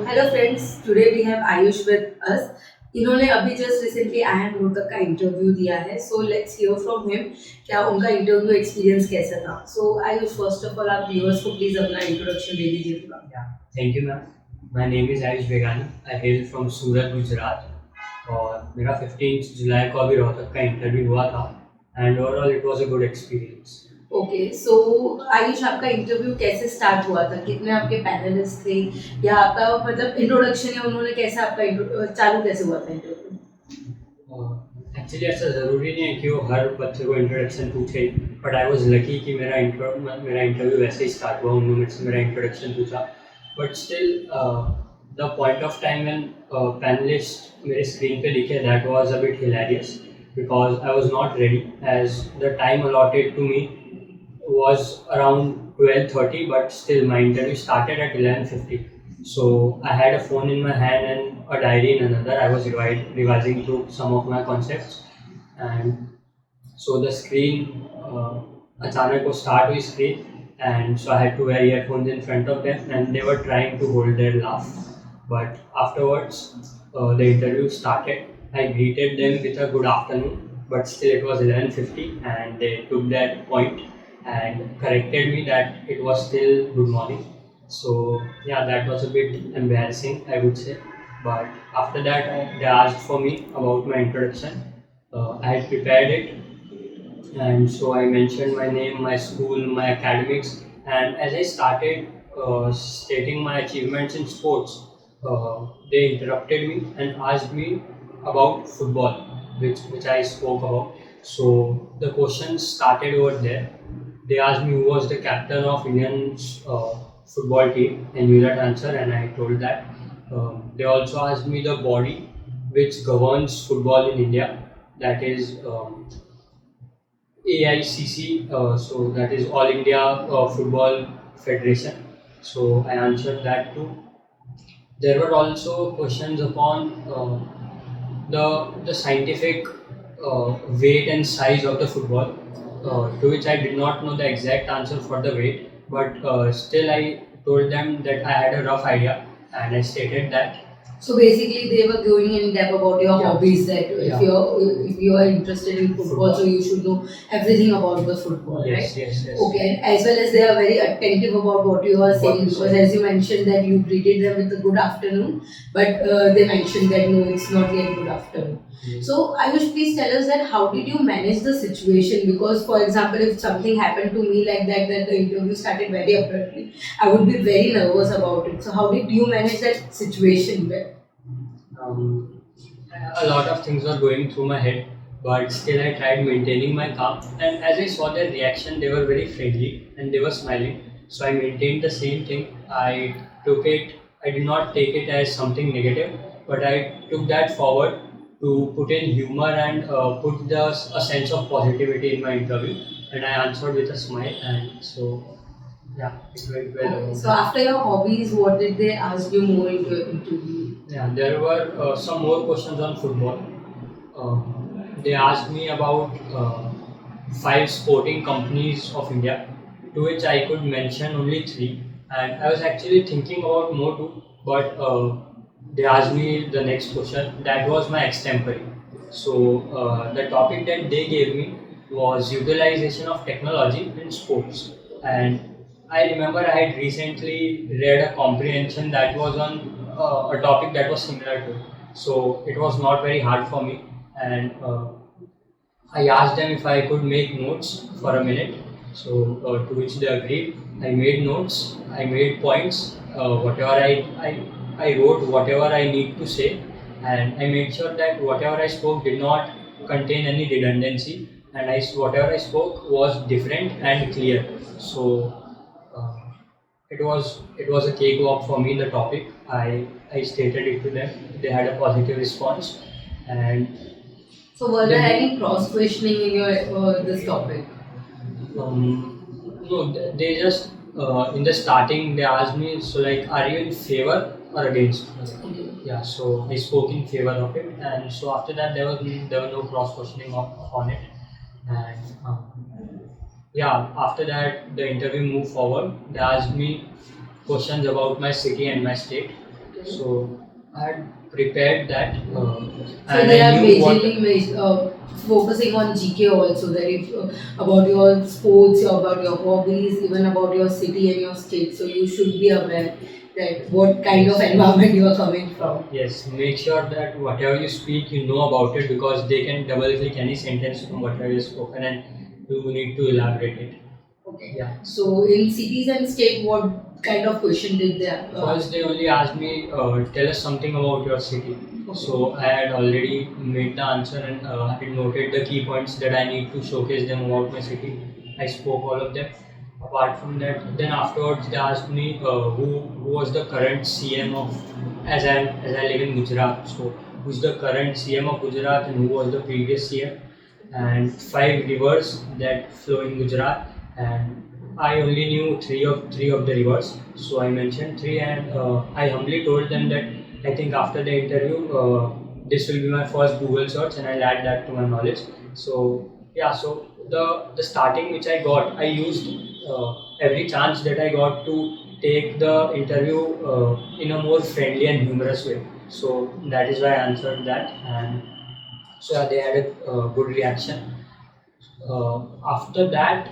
Hello friends, today we have Ayush with us. इन्होंने अभी just recently IIM Rohtak का interview दिया है, so let's hear from him क्या उनका इंटरव्यू एक्सपीरियंस कैसा था. सो आयुष, फर्स्ट ऑफ ऑल आप व्यूअर्स को प्लीज अपना इंट्रोडक्शन दे दीजिए थोड़ा. Yeah, thank you, ma'am. My name is Ayush Begani. I hail from सूरत, गुजरात. और मेरा 15 जुलाई को अभी रोहतक का इंटरव्यू हुआ था and overall it was a good experience. Okay, so Ayush, आपका इंटरव्यू कैसे स्टार्ट हुआ था? कितने आपके पैनलिस्ट थे, या आपका मतलब इंट्रोडक्शन या उन्होंने कैसे आपका चालू कैसे हुआ था इंटरव्यू? एक्चुअली ऐसा ज़रूरी नहीं है कि वो हर बच्चे को इंट्रोडक्शन पूछे, बट आई वाज लकी कि मेरा इंटरव्यू वैसे ही स्टार्ट हुआ. उन्होंने मुझसे मेरा इंट्रोडक्शन पूछा, but still the point of time when panelist मेरे स्क्रीन पे दिखे, that was a bit hilarious because I was not ready, as the time allotted to me was around 12:30, but still my interview started at 11:50. So I had a phone in my hand and a diary in another. I was revising through some of my concepts, and so the screen अचानक वो start हुई screen, and so I had to wear earphones in front of them, and they were trying to hold their laugh. But afterwards, the interview started. I greeted them with a good afternoon, but still it was 11:50, and they took that point and corrected me that it was still good morning. So yeah, that was a bit embarrassing, I would say. But after that, they asked for me about my introduction. I had prepared it, and so I mentioned my name, my school, my academics, and as I started stating my achievements in sports, they interrupted me and asked me about football, which I spoke about. So the questions started over there. They asked me who was the captain of Indian football team, and knew that answer, and I told that. They also asked me the body which governs football in India, that is AICC, so that is All India Football Federation. So I answered that too. There were also questions upon the scientific weight and size of the football, to which I did not know the exact answer for the weight, but still I told them that I had a rough idea, and I stated that. So basically, they were going in depth about your Yeah. hobbies. That Yeah. if you are interested in football, so you should know everything about the football, Yes, right? yes, yes. Okay, and as well as they are very attentive about what you are saying, you because say. as you mentioned that you greeted them with a good afternoon, but they mentioned that no, it's not yet good afternoon. Yes. So Ayush, please tell us that how did you manage the situation? Because for example, if something happened to me like that, that the interview started very abruptly, I would be very nervous about it. So how did you manage that situation? Um, a lot of things were going through my head, but still I tried maintaining my calm. And as I saw their reaction, they were very friendly and they were smiling. So I maintained the same thing. I did not take it as something negative, but I took that forward to put in humor and put a sense of positivity in my interview. And I answered with a smile, and so yeah, it went well. Okay. So after your hobbies, what did they ask you more into your interview? Yeah, there were some more questions on football. They asked me about five sporting companies of India, to which I could mention only three. And I was actually thinking about more too, but they asked me the next question. That was my extempore. So the topic that they gave me was utilization of technology in sports. And I remember I had recently read a comprehension that was on a topic that was similar to it. So it was not very hard for me, and I asked them if I could make notes for a minute. So to which they agreed. I made notes. I made points. Whatever I wrote whatever I need to say, and I made sure that whatever I spoke did not contain any redundancy, and whatever I spoke was different and clear. So uh, it was a cakewalk for me. The topic I stated it to them. They had a positive response, and So were there then any cross questioning in your this topic? no, they just in the starting they asked me, so like, are you in favor or against? Okay. Yeah, so I spoke in favor of it, and so after that there were no cross questioning on it, and yeah, after that the interview moved forward. They asked me questions about my city and my state. So I had prepared that, So and they I are knew what. focusing on GK also, that if, about your sports, about your hobbies, even about your city and your state. So you should be aware that what kind of Yes. environment you are coming from. Yes, make sure that whatever you speak, you know about it, because they can double click any sentence from whatever you spoken, and you need to elaborate it. Okay. Yeah. So in cities and state, what kind of question did they First, they only asked me, tell us something about your city. So I had already made the answer, and I had noted the key points that I need to showcase them about my city. I spoke all of them. Apart from that, then afterwards they asked me who was the current CM of, as I live in Gujarat. So who's the current CM of Gujarat and who was the previous CM, and five rivers that flow in Gujarat, and I only knew three of the rivers, so I mentioned three, and I humbly told them that I think after the interview, this will be my first Google search, and I'll add that to my knowledge. So yeah, so the starting which I got, I used every chance that I got to take the interview in a more friendly and humorous way. So that is why I answered that, and so yeah, they had a good reaction. After that,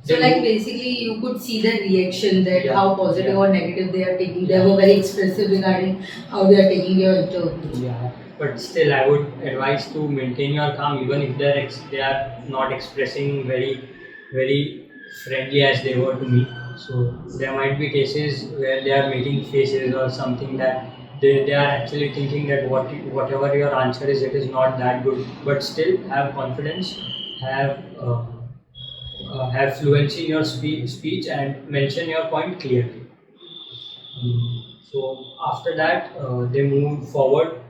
So they like moved. basically you could see the reaction, that Yeah, how positive yeah, or negative they are taking. They yeah, were very expressive regarding how they are taking your interview. yeah. But still, I would advise to maintain your calm, even if they are not expressing very friendly as they were to me. So there might be cases where they are making faces or something, that they are actually thinking that whatever your answer is, it is not that good. But still, have confidence, have have fluency in your speech, and mention your point clearly. So after that, they moved forward.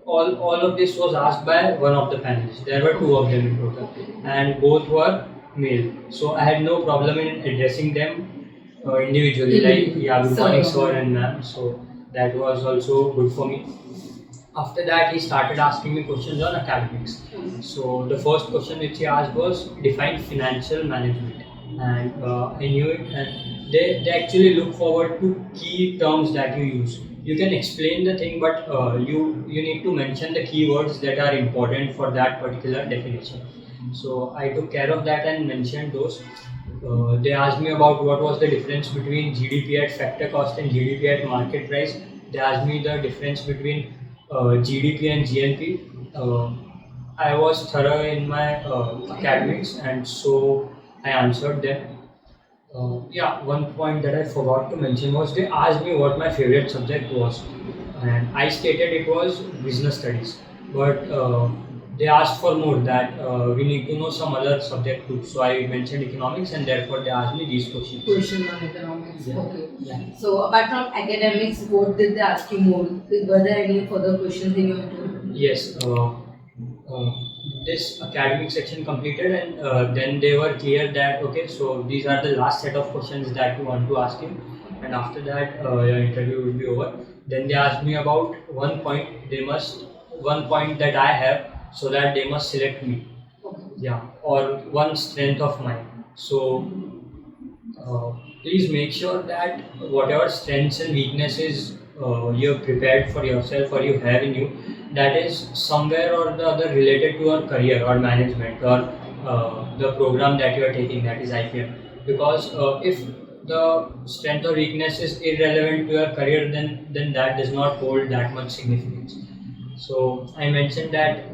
All of this was asked by one of the panelists. There were two of them in total, and both were male. So I had no problem in addressing them individually, like, yeah, good morning, sir and ma'am. So that was also good for me. After that, he started asking me questions on academics. So the first question which he asked was, define financial management, and I knew it. And they actually look forward to key terms that you use. You can explain the thing, but you need to mention the keywords that are important for that particular definition. So I took care of that and mentioned those. They asked me about what was the difference between GDP at factor cost and GDP at market price. They asked me the difference between GDP and GNP. I was thorough in my academics, and so I answered them. Yeah, one point that I forgot to mention was they asked me what my favorite subject was, and I stated it was business studies. But they asked for more, that we need to know some other subject too. So I mentioned economics, and therefore they asked me these questions. Question on economics. Yeah. Okay. Yeah. So apart from academics, what did they ask you more? Were there any further questions in your interview? Yes. Uh, this academic section completed, and then they were clear that okay, so these are the last set of questions that you want to ask him, and after that your interview will be over. Then they asked me about one point that I have, so that they must select me. Yeah, or one strength of mine. So uh, please make sure that whatever strengths and weaknesses you have prepared for yourself or you have in you, that is somewhere or the other related to your career or management or the program that you are taking, that is IPM. Because if the strength or weakness is irrelevant to your career, then that does not hold that much significance. So I mentioned that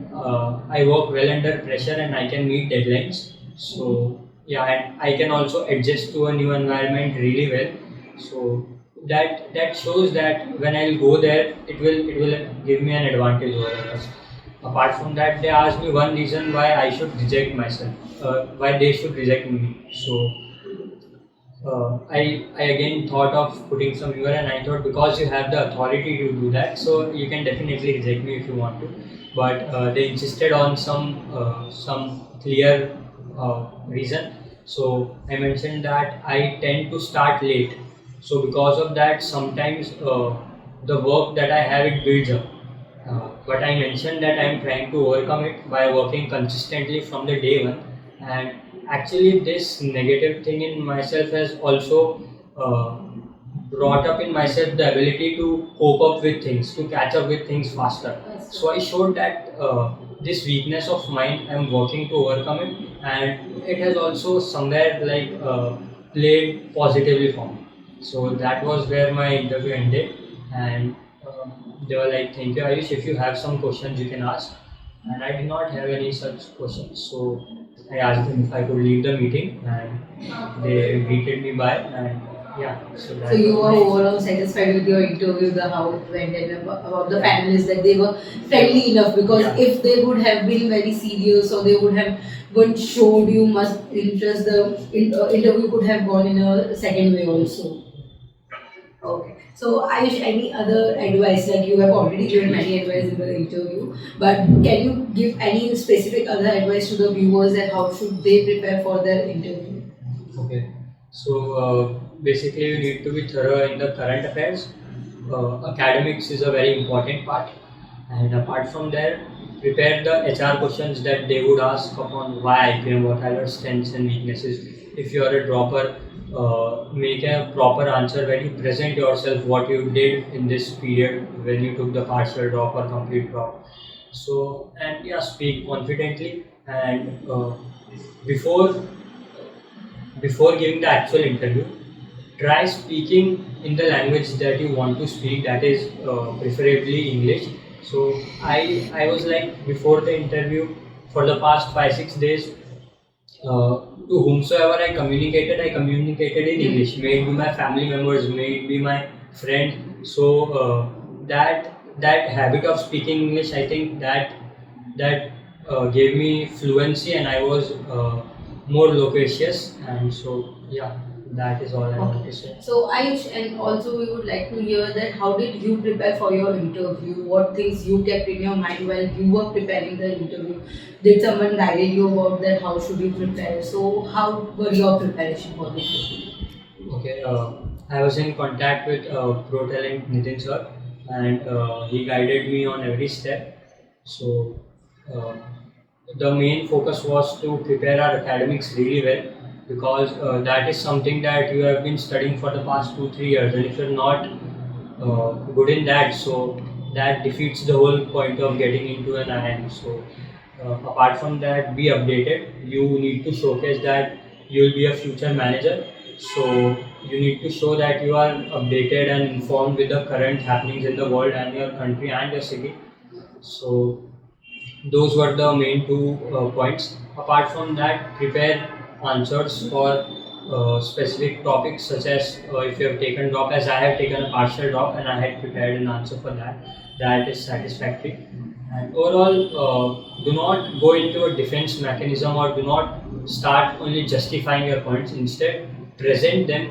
I work well under pressure and I can meet deadlines. So yeah, and I can also adjust to a new environment really well. So that shows that when I'll go there, it will give me an advantage over others. Apart from that, they asked me one reason why I should reject myself, why they should reject me. So I again thought of putting some humor, and I thought because you have the authority to do that, so you can definitely reject me if you want to. But they insisted on some clear reason. So I mentioned that I tend to start late. So because of that, sometimes the work that I have, it builds up. But I mentioned that I am trying to overcome it by working consistently from the day one. And actually, this negative thing in myself has also uh, brought up in myself the ability to cope up with things, to catch up with things faster. So I showed that this weakness of mine, I'm working to overcome it, and it has also somewhere played positively for me. So that was where my interview ended, and they were like, "Thank you, Ayush. If you have some questions, you can ask." And I did not have any such questions, so I asked them if I could leave the meeting, and they greeted me by, and yeah, so So that you was were my overall satisfied with your interview, the how it went, and about the yeah. panelists that they were friendly enough. Because Yeah. if they would have been very serious or they would have not showed you much interest, the interview could have gone in a second way also. Okay. So Ayush, any other advice? Like you have already given many advice in the interview, but can you give any specific other advice to the viewers that how should they prepare for their interview? Okay. So basically, you need to be thorough in the current affairs. Academics is a very important part, and apart from there, prepare the HR questions that they would ask upon why IPM, what are your strengths and weaknesses. If you are a dropper, make a proper answer where you present yourself what you did in this period when you took the partial drop or complete drop. So and yeah, speak confidently, and before before giving the actual interview, try speaking in the language that you want to speak, that is preferably English. So I was like, before the interview, for the past 5 6 days, to whomsoever I communicated in English. May it be my family members, may it be my friend. So that habit of speaking English, I think that gave me fluency, and I was more loquacious. And so yeah, that is all I want to Okay. say. So Ayush, and also we would like to hear that how did you prepare for your interview? What things you kept in your mind while you were preparing the interview? Did someone guided you about that? How should you prepare? So how were your preparation for the interview? Okay, I was in contact with Pro Talent Nitin sir, and he guided me on every step. So uh, the main focus was to prepare our academics really well, because that is something that you have been studying for the past 2 3 years, and if you're not good in that, so that defeats the whole point of getting into an IIM. So apart from that, be updated. You need to showcase that you will be a future manager. So you need to show that you are updated and informed with the current happenings in the world and your country and your city. So those were the main two points. Apart from that, prepare answers for specific topics, such as if you have taken drop, as I have taken a partial drop and I had prepared an answer for that. That is satisfactory. And overall, do not go into a defense mechanism, or do not start only justifying your points. Instead, present them,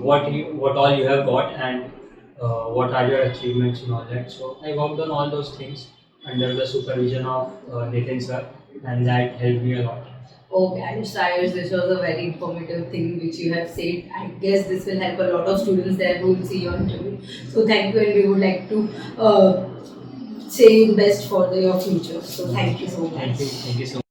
what all you have got, and what are your achievements and all that. So I worked on all those things under the supervision of Nathan sir, and that helped me a lot. Okay, I'm Sayers, this was a very informative thing which you have said. I guess this will help a lot of students there who will see your interview. So thank you, and we would like to say you best for your future. So thank you so much. Thank you so